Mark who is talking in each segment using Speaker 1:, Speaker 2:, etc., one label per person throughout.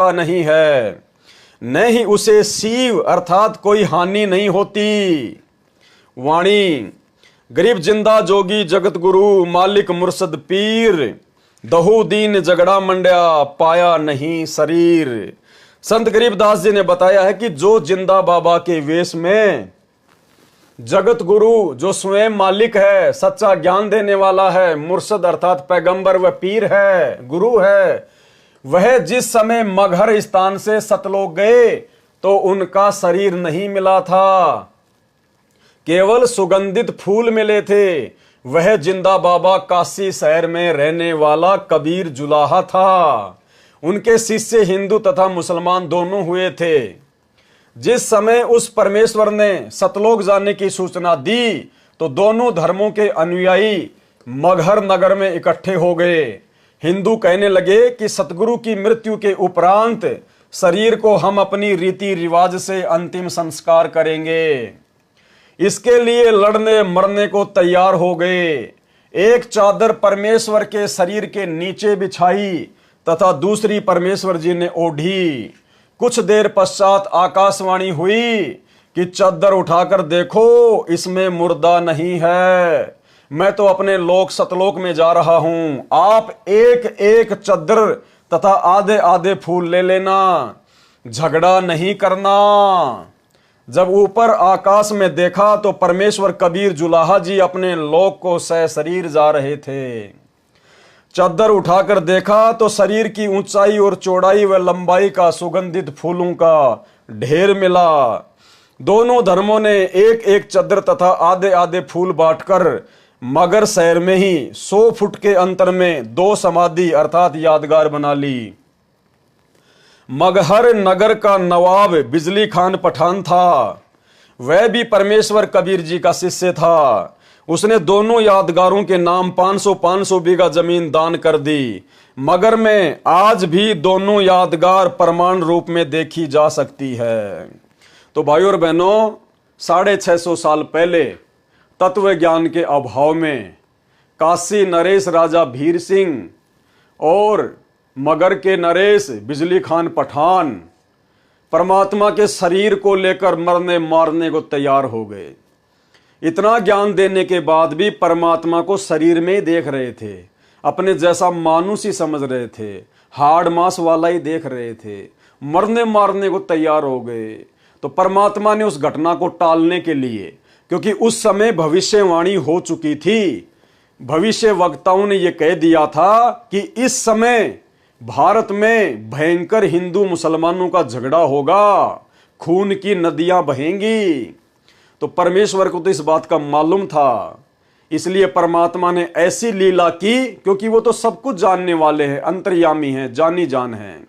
Speaker 1: का नहीं है, न ही उसे सीव अर्थात कोई हानि नहीं होती। वाणी गरीब जिंदा जोगी जगत गुरु मालिक मुर्शद पीर, दहु दीन झगड़ा मंड्या पाया नहीं शरीर। संत गरीबदास जी ने बताया है कि जो जिंदा बाबा के वेश में जगत गुरु जो स्वयं मालिक है, सच्चा ज्ञान देने वाला है, मुर्शद अर्थात पैगंबर व पीर है, गुरु है, वह जिस समय मगहर स्थान से सतलोक गए तो उनका शरीर नहीं मिला था, केवल सुगंधित फूल मिले थे। वह जिंदा बाबा काशी शहर में रहने वाला कबीर जुलाहा था। उनके शिष्य हिंदू तथा मुसलमान दोनों हुए थे। जिस समय उस परमेश्वर ने सतलोक जाने की सूचना दी तो दोनों धर्मों के अनुयायी मगहर नगर में इकट्ठे हो गए। हिंदू कहने लगे कि सतगुरु की मृत्यु के उपरांत शरीर को हम अपनी रीति रिवाज से अंतिम संस्कार करेंगे। इसके लिए लड़ने मरने को तैयार हो गए। एक चादर परमेश्वर के शरीर के नीचे बिछाई तथा दूसरी परमेश्वर जी ने ओढ़ी। कुछ देर पश्चात आकाशवाणी हुई कि चादर उठाकर देखो, इसमें मुर्दा नहीं है, मैं तो अपने लोक सतलोक में जा रहा हूं। आप एक एक चादर तथा आधे आधे फूल ले लेना, झगड़ा नहीं करना। जब ऊपर आकाश में देखा तो परमेश्वर कबीर जुलाहा जी अपने लोक को सह शरीर जा रहे थे। चादर उठाकर देखा तो शरीर की ऊंचाई और चौड़ाई व लंबाई का सुगंधित फूलों का ढेर मिला। दोनों धर्मों ने एक एक चादर तथा आधे आधे फूल बांटकर मगर शहर में ही 100 फुट के अंतर में 2 समाधि अर्थात यादगार बना ली। मगहर नगर का नवाब बिजली खान पठान था। वह भी परमेश्वर कबीर जी का शिष्य था। उसने दोनों यादगारों के नाम 500 बीघा जमीन दान कर दी। मगर में आज भी दोनों यादगार प्रमाण रूप में देखी जा सकती है। तो भाइयों और बहनों, 650 साल पहले तत्व ज्ञान के अभाव में काशी नरेश राजा भीर सिंह और मगर के नरेश बिजली खान पठान परमात्मा के शरीर को लेकर मरने मारने को तैयार हो गए। इतना ज्ञान देने के बाद भी परमात्मा को शरीर में ही देख रहे थे, अपने जैसा मानुष ही समझ रहे थे, हाड़ मांस वाला ही देख रहे थे, मरने मारने को तैयार हो गए। तो परमात्मा ने उस घटना को टालने के लिए, क्योंकि उस समय भविष्यवाणी हो चुकी थी, भविष्य वक्ताओं ने यह कह दिया था कि इस समय भारत में भयंकर हिंदू मुसलमानों का झगड़ा होगा, खून की नदियां बहेंगी। तो परमेश्वर को तो इस बात का मालूम था, इसलिए परमात्मा ने ऐसी लीला की, क्योंकि वो तो सब कुछ जानने वाले हैं, अंतर्यामी हैं, जानी जान हैं।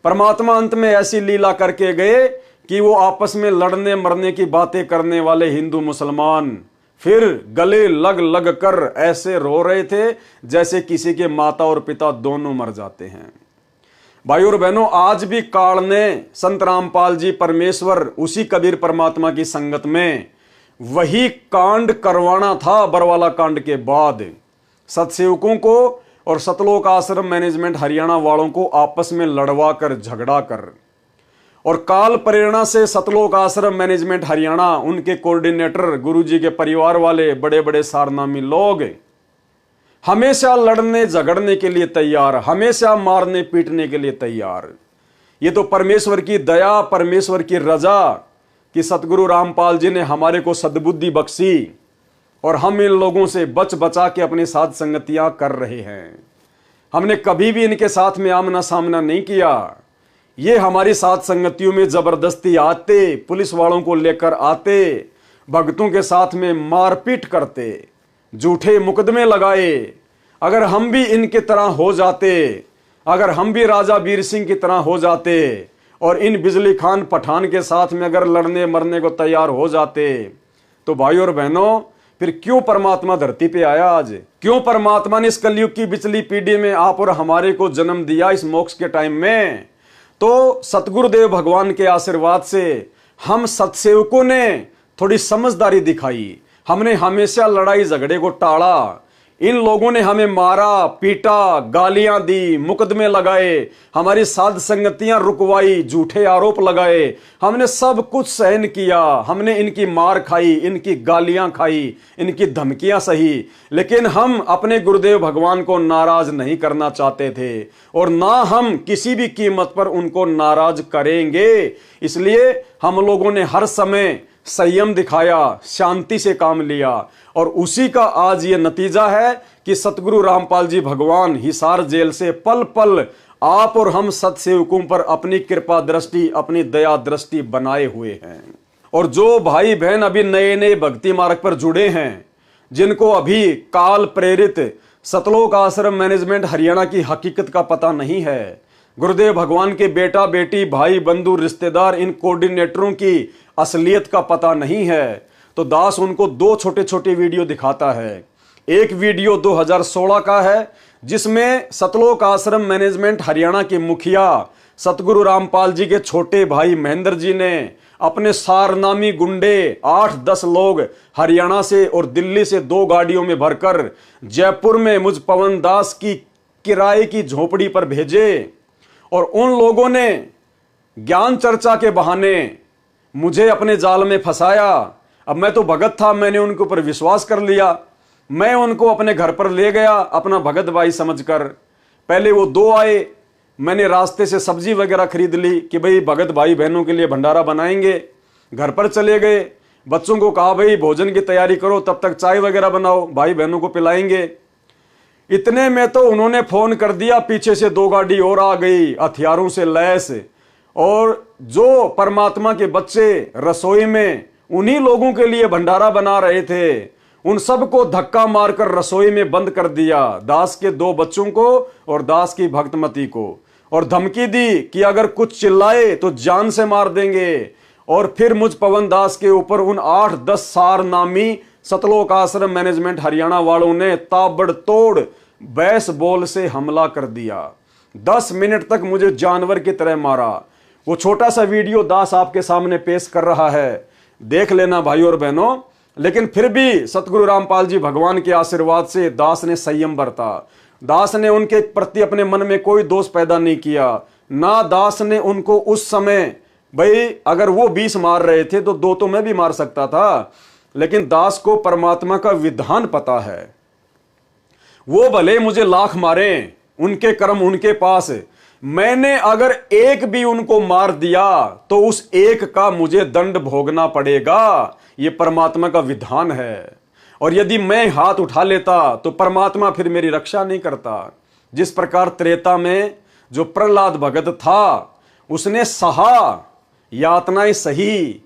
Speaker 1: परमात्मा अंत में ऐसी लीला करके गए कि वो आपस में लड़ने मरने की बातें करने वाले हिंदू मुसलमान फिर गले लग लग कर ऐसे रो रहे थे जैसे किसी के माता और पिता दोनों मर जाते हैं। भाइयों और बहनों, आज भी काल ने संत रामपाल जी परमेश्वर उसी कबीर परमात्मा की संगत में वही कांड करवाना था। बरवाला कांड के बाद सतसेवकों को और सतलोक आश्रम मैनेजमेंट हरियाणा वालों को आपस में लड़वा कर झगड़ा कर, और काल प्रेरणा से सतलोक आश्रम मैनेजमेंट हरियाणा, उनके कोऑर्डिनेटर गुरुजी के परिवार वाले बड़े बड़े सारनामी लोग हमेशा लड़ने झगड़ने के लिए तैयार, हमेशा मारने पीटने के लिए तैयार। ये तो परमेश्वर की दया, परमेश्वर की रजा कि सतगुरु रामपाल जी ने हमारे को सद्बुद्धि बख्शी और हम इन लोगों से बच बचा के अपनी साथ संगतियां कर रहे हैं। हमने कभी भी इनके साथ में आमना सामना नहीं किया। ये हमारी साथ संगतियों में जबरदस्ती आते, पुलिस वालों को लेकर आते, भक्तों के साथ में मारपीट करते, झूठे मुकदमे लगाए। अगर हम भी इनके तरह हो जाते, अगर हम भी राजा वीर सिंह की तरह हो जाते और इन बिजली खान पठान के साथ में अगर लड़ने मरने को तैयार हो जाते, तो भाइयों और बहनों, फिर क्यों परमात्मा धरती पे आया आज? क्यों परमात्मा ने इस कलयुग की पिछली पीढ़ी में आप और हमारे को जन्म दिया इस मोक्ष के टाइम में? तो सतगुरुदेव भगवान के आशीर्वाद से हम सत्सेवकों ने थोड़ी समझदारी दिखाई। हमने हमेशा लड़ाई झगड़े को टाला, इन लोगों ने हमें मारा, पीटा, गालियां दी, मुकदमे लगाए, हमारी साध संगतियां रुकवाई, झूठे आरोप लगाए, हमने सब कुछ सहन किया, हमने इनकी मार खाई, इनकी गालियां खाई, इनकी धमकियां सही, लेकिन हम अपने गुरुदेव भगवान को नाराज नहीं करना चाहते थे और ना हम किसी भी कीमत पर उनको नाराज करेंगे। इसलिए हम लोगों ने हर समय संयम दिखाया, शांति से काम लिया और उसी का आज ये नतीजा है कि सतगुरु रामपाल जी भगवान हिसार जेल से पल पल आप और हम सतसेवकों पर अपनी कृपा दृष्टि, अपनी दया दृष्टि बनाए हुए हैं। और जो भाई बहन अभी नए नए भक्ति मार्ग पर जुड़े हैं, जिनको अभी काल प्रेरित सतलोक आश्रम मैनेजमेंट हरियाणा की हकीकत का पता नहीं है, गुरुदेव भगवान के बेटा बेटी, भाई बंधु, रिश्तेदार, इन कोऑर्डिनेटरों की असलियत का पता नहीं है, तो दास उनको दो छोटे छोटे वीडियो दिखाता है। एक वीडियो 2016 का है जिसमें सतलोक आश्रम मैनेजमेंट हरियाणा के मुखिया सतगुरु रामपाल जी के छोटे भाई महेंद्र जी ने अपने सारनामी गुंडे 8-10 लोग हरियाणा से और दिल्ली से 2 गाड़ियों में भरकर जयपुर में मुझ पवन दास की किराए की झोपड़ी पर भेजे और उन लोगों ने ज्ञान चर्चा के बहाने मुझे अपने जाल में फंसाया। अब मैं तो भगत था, मैंने उनके ऊपर विश्वास कर लिया, मैं उनको अपने घर पर ले गया अपना भगत भाई समझकर। पहले वो 2 आए, मैंने रास्ते से सब्जी वगैरह खरीद ली कि भाई भगत भाई बहनों के लिए भंडारा बनाएंगे। घर पर चले गए, बच्चों को कहा भाई भोजन की तैयारी करो, तब तक चाय वगैरह बनाओ, भाई बहनों को पिलाएंगे। इतने में तो उन्होंने फोन कर दिया, पीछे से 2 गाड़ी और आ गई हथियारों से लैस, और जो परमात्मा के बच्चे रसोई में उन्हीं लोगों के लिए भंडारा बना रहे थे, उन सबको धक्का मारकर रसोई में बंद कर दिया, दास के 2 बच्चों को और दास की भक्तमती को, और धमकी दी कि अगर कुछ चिल्लाए तो जान से मार देंगे। और फिर मुझ पवन दास के ऊपर उन 8-10 सारनामी सतलोक आश्रम मैनेजमेंट हरियाणा वालों ने ताबड़तोड़ बैस बॉल से हमला कर दिया। 10 मिनट तक मुझे जानवर की तरह मारा। वो छोटा सा वीडियो दास आपके सामने पेश कर रहा है, देख लेना भाई और बहनों। लेकिन फिर भी सतगुरु रामपाल जी भगवान के आशीर्वाद से दास ने संयम बरता। दास ने उनके प्रति अपने मन में कोई दोष पैदा नहीं किया, ना दास ने उनको उस समय, भाई अगर वो 20 मार रहे थे तो 2 तो मैं भी मार सकता था, लेकिन दास को परमात्मा का विधान पता है। वो भले मुझे लाख मारे, उनके कर्म उनके पास, मैंने अगर एक भी उनको मार दिया तो उस एक का मुझे दंड भोगना पड़ेगा। ये परमात्मा का विधान है। और यदि मैं हाथ उठा लेता तो परमात्मा फिर मेरी रक्षा नहीं करता। जिस प्रकार त्रेता में जो प्रहलाद भगत था, उसने सहा, यातनाएं सही,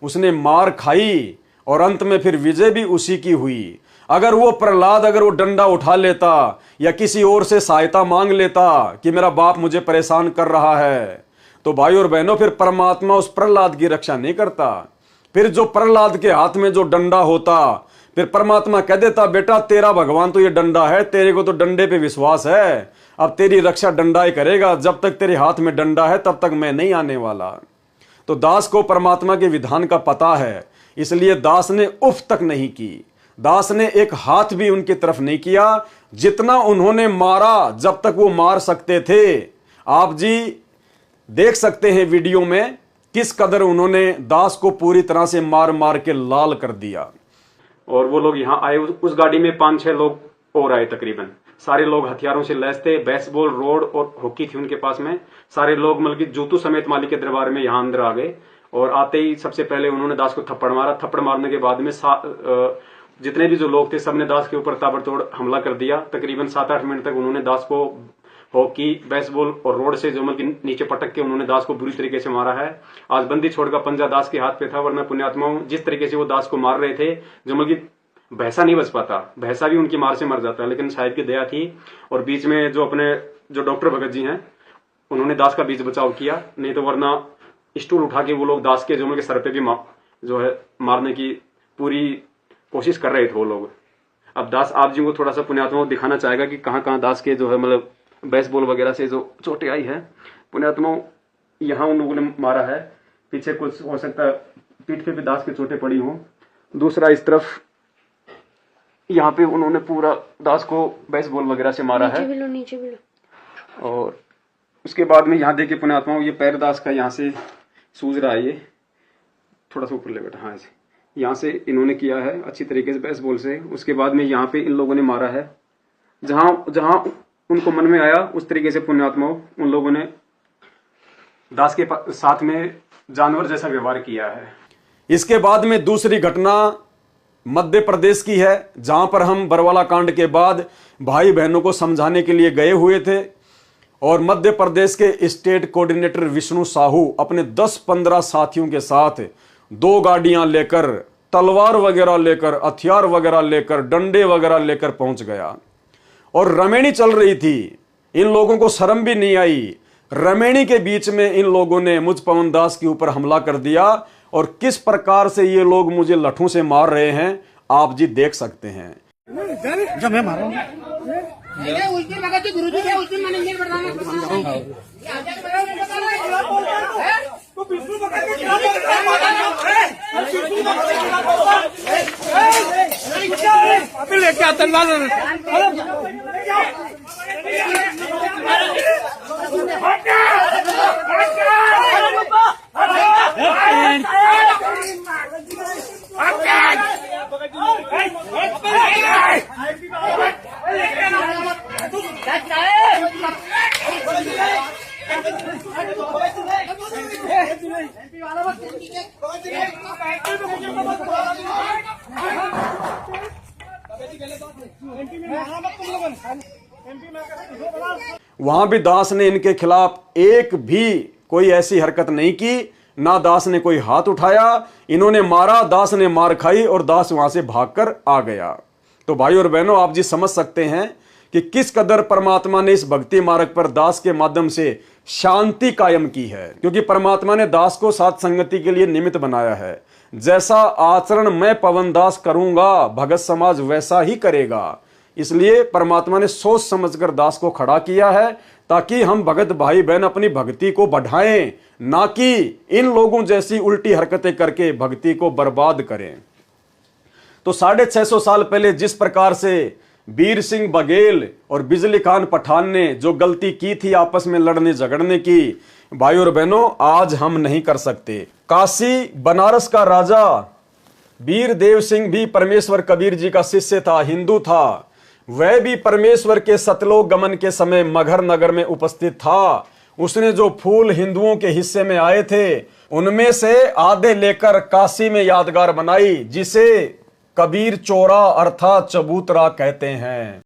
Speaker 1: उसने मार खाई और अंत में फिर विजय भी उसी की हुई। अगर वो प्रहलाद अगर वो डंडा उठा लेता या किसी और से सहायता मांग लेता कि मेरा बाप मुझे परेशान कर रहा है, तो भाई और बहनों फिर परमात्मा उस प्रहलाद की रक्षा नहीं करता। फिर जो प्रहलाद के हाथ में जो डंडा होता, फिर परमात्मा कह देता बेटा तेरा भगवान तो ये डंडा है, तेरे को तो डंडे पे विश्वास है, अब तेरी रक्षा डंडा ही करेगा, जब तक तेरे हाथ में डंडा है तब तक मैं नहीं आने वाला। तो दास को परमात्मा के विधान का पता है, इसलिए दास ने उफ तक नहीं की, दास ने एक हाथ भी उनकी तरफ नहीं किया। जितना उन्होंने मारा, जब तक वो मार सकते थे, आप जी देख सकते हैं वीडियो में किस कदर उन्होंने दास को पूरी तरह से मार मार के लाल कर दिया। और वो लोग यहाँ आए, उस गाड़ी में 5-6 लोग और आए, तकरीबन सारे लोग हथियारों से लैस थे, बेसबॉल रोड और हॉकी थी उनके पास में। सारे लोग मतलब जूतू समेत मालिक के दरबार में यहाँ अंदर आ गए और आते ही सबसे पहले उन्होंने दास को थप्पड़ मारा। थप्पड़ मारने के बाद में जितने भी जो लोग थे सबने दास के ऊपर ताबड़तोड़ हमला कर दिया। तकरीबन 7-8 मिनट तक उन्होंने दास को हॉकी, बेसबॉल और रोड से जो मतलब नीचे पटक के उन्होंने दास को बुरी तरीके से मारा है। आज बंदी छोड़ का पंजा दास के हाथ पे था, वरना पुण्यात्माओं जिस तरीके से वो दास को मार रहे थे, जो मतलब भैंसा नहीं बच पाता, भैंसा भी उनकी मार से मर जाता है, लेकिन साहिब की दया थी। और बीच में जो अपने जो डॉक्टर भगत जी हैं, उन्होंने दास का बीच बचाव किया, नहीं तो वरना स्टूल उठा के वो लोग दास के जो उनके सर पे भी जो है मारने की पूरी कोशिश कर रहे थे वो लोग। अब दास आप जी को थोड़ा सा पुण्यात्मा दिखाना चाहेगा कि कहाँ कहाँ दास के जो है मतलब बेसबॉल वगैरह से जो चोटें आई है। पुण्यात्मा यहाँ उन लोगों ने मारा है, पीछे कुछ हो सकता है पीठ पे भी दास की चोटें पड़ी हों। दूसरा इस तरफ यहाँ पे उन्होंने पूरा दास को बेसबॉल वगैरह से मारा है।
Speaker 2: नीचे भी लो।
Speaker 1: और उसके बाद में यहाँ देखिए पुण्यात्माओं, ये पैर दास का यहाँ से सूज रहा है, ये थोड़ा सा ऊपर ले बेटा, हाँ ऐसे यहाँ से इन्होंने किया है अच्छी तरीके से बेसबॉल से। उसके बाद में यहाँ पे इन लोगों ने मारा है, जहां जहां उनको मन में आया उस तरीके से पुण्यात्माओं उन लोगों ने दास के साथ में जानवर जैसा व्यवहार किया है। इसके बाद में दूसरी घटना मध्य प्रदेश की है, जहां पर हम बरवाला कांड के बाद भाई बहनों को समझाने के लिए गए हुए थे और मध्य प्रदेश के स्टेट कोऑर्डिनेटर विष्णु साहू अपने 10-15 साथियों के साथ 2 गाड़ियां लेकर, तलवार वगैरह लेकर, हथियार वगैरह लेकर, डंडे वगैरह लेकर पहुंच गया और रमेणी चल रही थी। इन लोगों को शर्म भी नहीं आई। रमेणी के बीच में इन लोगों ने मुझ पवन दास के ऊपर हमला कर दिया और किस प्रकार से ये लोग मुझे लठों से मार रहे हैं आप जी देख सकते हैं।
Speaker 3: जब मैं मारा लेके आता
Speaker 1: वहां भी दास ने इनके खिलाफ एक भी कोई ऐसी हरकत नहीं की, ना दास ने कोई हाथ उठाया। इन्होंने मारा, दास ने मार खाई और दास वहां से भागकर आ गया। तो भाई और बहनों आप जी समझ सकते हैं कि किस कदर परमात्मा ने इस भक्ति मार्ग पर दास के माध्यम से शांति कायम की है, क्योंकि परमात्मा ने दास को साथ संगति के लिए निमित्त बनाया है। जैसा आचरण मैं पवन दास करूंगा भगत समाज वैसा ही करेगा। इसलिए परमात्मा ने सोच समझकर दास को खड़ा किया है ताकि हम भगत भाई बहन अपनी भक्ति को बढ़ाएं, ना कि इन लोगों जैसी उल्टी हरकतें करके भक्ति को बर्बाद करें। तो 650 साल पहले जिस प्रकार से वीर सिंह बघेल और बिजली खान पठान ने जो गलती की थी आपस में लड़ने झगड़ने की, भाई और बहनों आज हम नहीं कर सकते। काशी बनारस का राजा वीर देव सिंह भी परमेश्वर कबीर जी का शिष्य था, हिंदू था। वह भी परमेश्वर के सतलोक गमन के समय मगहर नगर में उपस्थित था। उसने जो फूल हिंदुओं के हिस्से में आए थे उनमें से आधे लेकर काशी में यादगार बनाई, जिसे कबीर चौरा अर्थात चबूतरा कहते हैं।